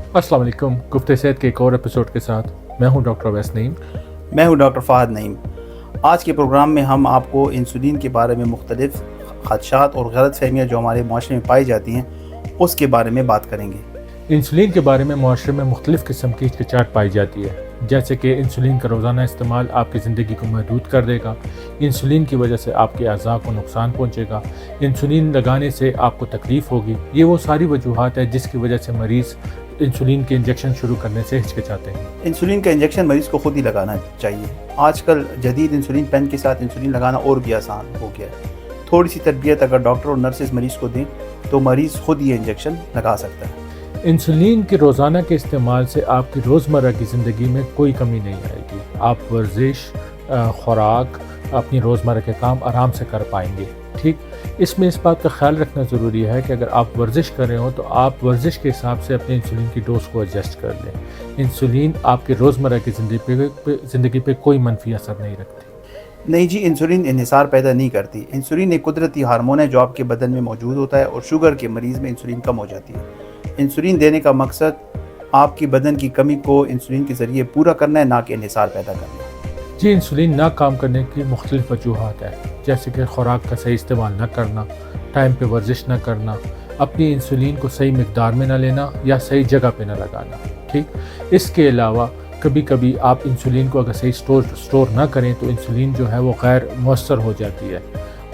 अस्सलाम वालेकुम। गुफ्ते सेहत के एक और एपिसोड के साथ मैं हूं डॉक्टर अवैस नईम। मैं हूं डॉक्टर फ़हद नईम। आज के प्रोग्राम में हम आपको इंसुलिन के बारे में मुख्तलिफ ख़दशात और गलत फहमियाँ जो हमारे माशरे में पाई जाती हैं उसके बारे में बात करेंगे। इंसुलिन के बारे में माशरे में मुख्तलिफ़ किस्म की हिचकिचाहट पाई जाती है, जैसे कि इंसुलिन का रोज़ाना इस्तेमाल आपकी ज़िंदगी को महदूद कर देगा, इंसुलिन की वजह से आपके अज़ा को नुकसान पहुँचेगा, इंसुलिन लगाने से आपको तकलीफ़ होगी। ये वो सारी वजूहात है जिसकी वजह से मरीज़ इंसुलिन के इंजेक्शन शुरू करने से हिचकिचाते हैं। इंसुलिन का इंजेक्शन मरीज़ को खुद ही लगाना चाहिए। आजकल जदीद इंसुलिन पेन के साथ इंसुलिन लगाना और भी आसान हो गया है। थोड़ी सी तरबियत अगर डॉक्टर और नर्सेज मरीज़ को दें तो मरीज़ खुद ये इंजेक्शन लगा सकता है। इंसुलिन के रोज़ाना के इस्तेमाल से आपकी रोज़मर्रा की ज़िंदगी में कोई कमी नहीं आएगी। आप वर्जिश, खुराक, अपनी रोज़मर्रा के काम आराम से कर पाएंगे। ठीक, इसमें इस बात का ख्याल रखना ज़रूरी है कि अगर आप वर्जिश कर रहे हो तो आप वर्जिश के हिसाब से अपने इंसुलिन की डोज को एडजस्ट कर लें। इंसुलिन आपकी रोज़मर्रा की ज़िंदगी पे कोई मनफी असर नहीं रखती। नहीं जी, इंसुलिन इन्हिसार पैदा नहीं करती। इंसुलिन एक कुदरती हार्मोन है जो आपके बदन में मौजूद होता है और शुगर के मरीज़ में इंसुलिन कम हो जाती है। इंसुलिन देने का मकसद आपकी बदन की कमी को इंसुलिन के ज़रिए पूरा करना है, ना कि इन्हिसार पैदा करना है। जी, इंसुलिन ना काम करने की मुख्तलिफ वजूहात है, जैसे कि खुराक का सही इस्तेमाल न करना, टाइम पे वर्जिश न करना, अपनी इंसुलिन को सही मिकदार में न लेना या सही जगह पे न लगाना। ठीक, इसके अलावा कभी कभी आप इंसुलिन को अगर सही स्टोर ना करें तो इंसुलिन जो है वो गैर मौसर हो जाती है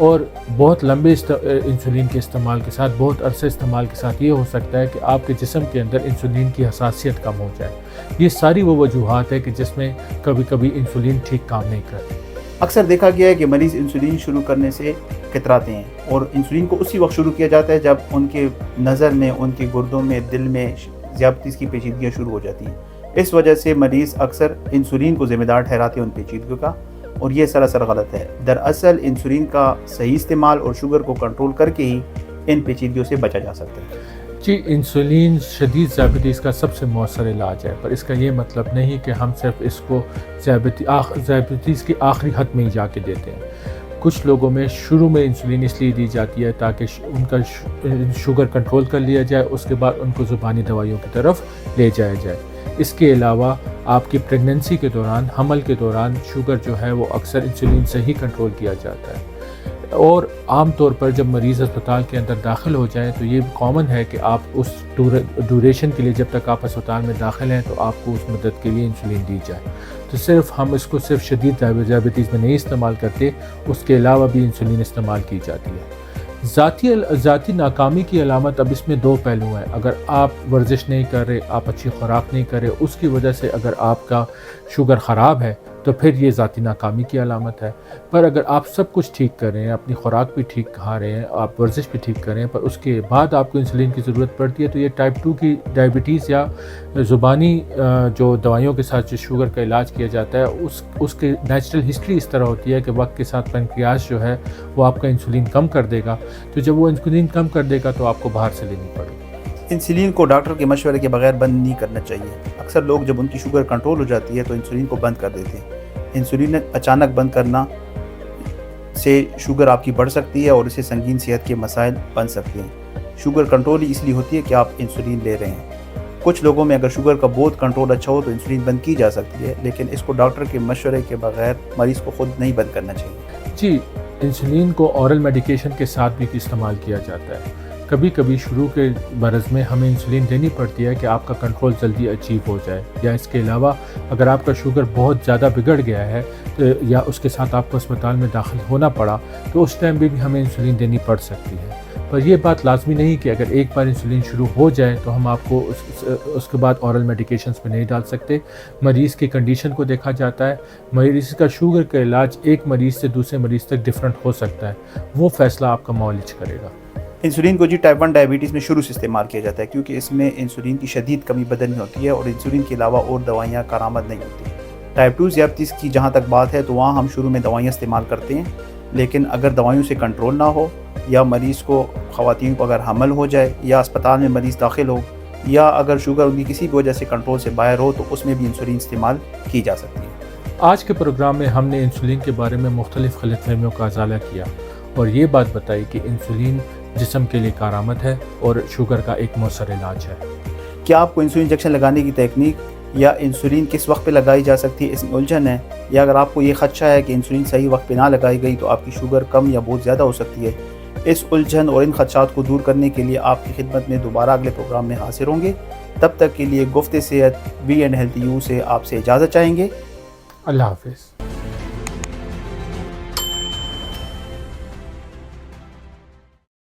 और बहुत लंबे इंसुलिन के इस्तेमाल के साथ, बहुत अरसे इस्तेमाल के साथ ये हो सकता है कि आपके जिस्म के अंदर इंसुलिन की हसासियत कम हो जाए। ये सारी वो वजूहात है कि जिसमें कभी कभी इंसुलिन ठीक काम नहीं करती। अक्सर देखा गया है कि मरीज़ इंसुलिन शुरू करने से कतराते हैं और इंसुलिन को उसी वक्त शुरू किया जाता है जब उनके नज़र में, उनके गुर्दों में, दिल में ज़्यादती की पेचीदगियाँ शुरू हो जाती हैं। इस वजह से मरीज़ अक्सर इंसुलिन को ज़िम्मेदार ठहराते हैं उन पेचीदगियों का, और ये सरासर गलत है। दरअसल इंसुलिन का सही इस्तेमाल और शुगर को कंट्रोल करके ही इन पेचीदगियों से बचा जा सकता है। जी, इंसुलिन शदीद ज़ियादतीज़ का सबसे मौसर इलाज है, पर इसका ये मतलब नहीं कि हम सिर्फ इसको ज़ियादतीज़ के आखिरी हद में ही जाके देते हैं। कुछ लोगों में शुरू में इंसुलिन इसलिए दी जाती है ताकि उनका शुगर कंट्रोल कर लिया जाए, उसके बाद उनको ज़ुबानी दवाइयों की तरफ ले जाया जाए। इसके अलावा आपकी प्रेगनेंसी के दौरान, हमल के दौरान शुगर जो है वो अक्सर इंसुलिन से ही कंट्रोल किया जाता है। और आम तौर पर जब मरीज़ अस्पताल के अंदर दाखिल हो जाए तो ये कॉमन है कि आप उस ड्यूरेशन के लिए, जब तक आप अस्पताल में दाखिल हैं, तो आपको उस मदद के लिए इंसुलिन दी जाए। तो सिर्फ हम इसको सिर्फ शदीद डायबिटीज़ में नहीं इस्तेमाल करते, उसके अलावा भी इंसुलिन इस्तेमाल की जाती है। ज़ाती नाकामी की अलामत अब इसमें दो पहलू हैं। अगर आप वर्जिश नहीं कर रहे, आप अच्छी खुराक नहीं कर रहे, उसकी वजह से अगर आपका शुगर ख़राब है तो फिर ये ज़ाती नाकामी की अलामत है। पर अगर आप सब कुछ ठीक कर रहे हैं, अपनी खुराक भी ठीक खा रहे हैं, आप वर्जिश भी ठीक कर रहे हैं, पर उसके बाद आपको इंसुलिन की ज़रूरत पड़ती है, तो ये टाइप 2 की डायबिटीज़ या ज़ुबानी जो दवाइयों के साथ जो शुगर का इलाज किया जाता है उसके नेचुरल हिस्ट्री इस तरह होती है कि वक्त के साथ पैंक्रियाज जो है वो आपका इंसुलिन कम कर देगा। तो जब वो इंसुलिन कम कर देगा तो आपको बाहर से लेनी पड़ेगी। इंसुलिन को डॉक्टर के मशवरे के बगैर बंद नहीं करना चाहिए। अक्सर लोग जब उनकी शुगर कंट्रोल हो जाती है तो इंसुलिन को बंद कर देते हैं। इंसुलिन अचानक बंद करना से शुगर आपकी बढ़ सकती है और इससे संगीन सेहत के मसाइल बन सकते हैं। शुगर कंट्रोल ही इसलिए होती है कि आप इंसुलिन ले रहे हैं। कुछ लोगों में अगर शुगर का बहुत कंट्रोल अच्छा हो तो इंसुलिन बंद की जा सकती है, लेकिन इसको डॉक्टर के मशवरे के बगैर मरीज़ को खुद नहीं बंद करना चाहिए। जी, इंसुलिन को ऑरल मेडिकेशन के साथ भी इस्तेमाल किया जाता है। कभी कभी शुरू के मरज़ में हमें इंसुलिन देनी पड़ती है कि आपका कंट्रोल जल्दी अचीव हो जाए, या इसके अलावा अगर आपका शुगर बहुत ज़्यादा बिगड़ गया है या उसके साथ आपको अस्पताल में दाखिल होना पड़ा तो उस टाइम भी हमें इंसुलिन देनी पड़ सकती है। पर यह बात लाजमी नहीं कि अगर एक बार इंसुलिन शुरू हो जाए तो हम आपको उसके बाद ऑरल मेडिकेशंस पे नहीं डाल सकते। मरीज़ की कंडीशन को देखा जाता है। मरीज़ का शुगर का इलाज एक मरीज़ से दूसरे मरीज़ तक डिफरेंट हो सकता है, वो फ़ैसला आपका मौलिज करेगा। इंसुलिन को जी टाइप 1 डायबिटीज़ में शुरू से इस्तेमाल किया जाता है क्योंकि इसमें इंसुलिन की शदीद कमी बदन में होती है और इंसुलिन के अलावा और दवाइयाँ कारआमद नहीं होती। टाइप 2 ज़ियादतीज़ की जहाँ तक बात है तो वहाँ हम शुरू में दवाइयाँ इस्तेमाल करते हैं, लेकिन अगर दवाइयों से कंट्रोल ना हो या मरीज़ को, ख़वातीन को अगर हमल हो जाए या अस्पताल में मरीज़ दाखिल हो या अगर शुगर उनकी किसी भी वजह से कंट्रोल से बाहर हो तो उसमें भी इंसुलिन इस्तेमाल की जा सकती है। आज के प्रोग्राम में हमने इंसुलिन के बारे में मुख्तलिफ़ गलतफहमियों का इजाला किया और ये बात बताई कि इंसुलिन जिस्म के लिए कारआमद है और शुगर का एक मौसर इलाज है। کیا آپ کو انسولین انجیکشن لگانے کی تکنیک یا انسولین کس وقت پہ لگائی جا سکتی ہے اس میں الجھن ہے، یا اگر آپ کو یہ خدشہ ہے کہ انسولین صحیح وقت پہ نہ لگائی گئی تو آپ کی شوگر کم یا بہت زیادہ ہو سکتی ہے، اس الجھن اور ان خدشات کو دور کرنے کے لیے آپ کی خدمت میں دوبارہ اگلے پروگرام میں حاضر ہوں گے۔ تب تک کے لیے گفت صحت وی اینڈ ہیلتھی یو سے آپ سے اجازت چاہیں گے۔ اللہ حافظ۔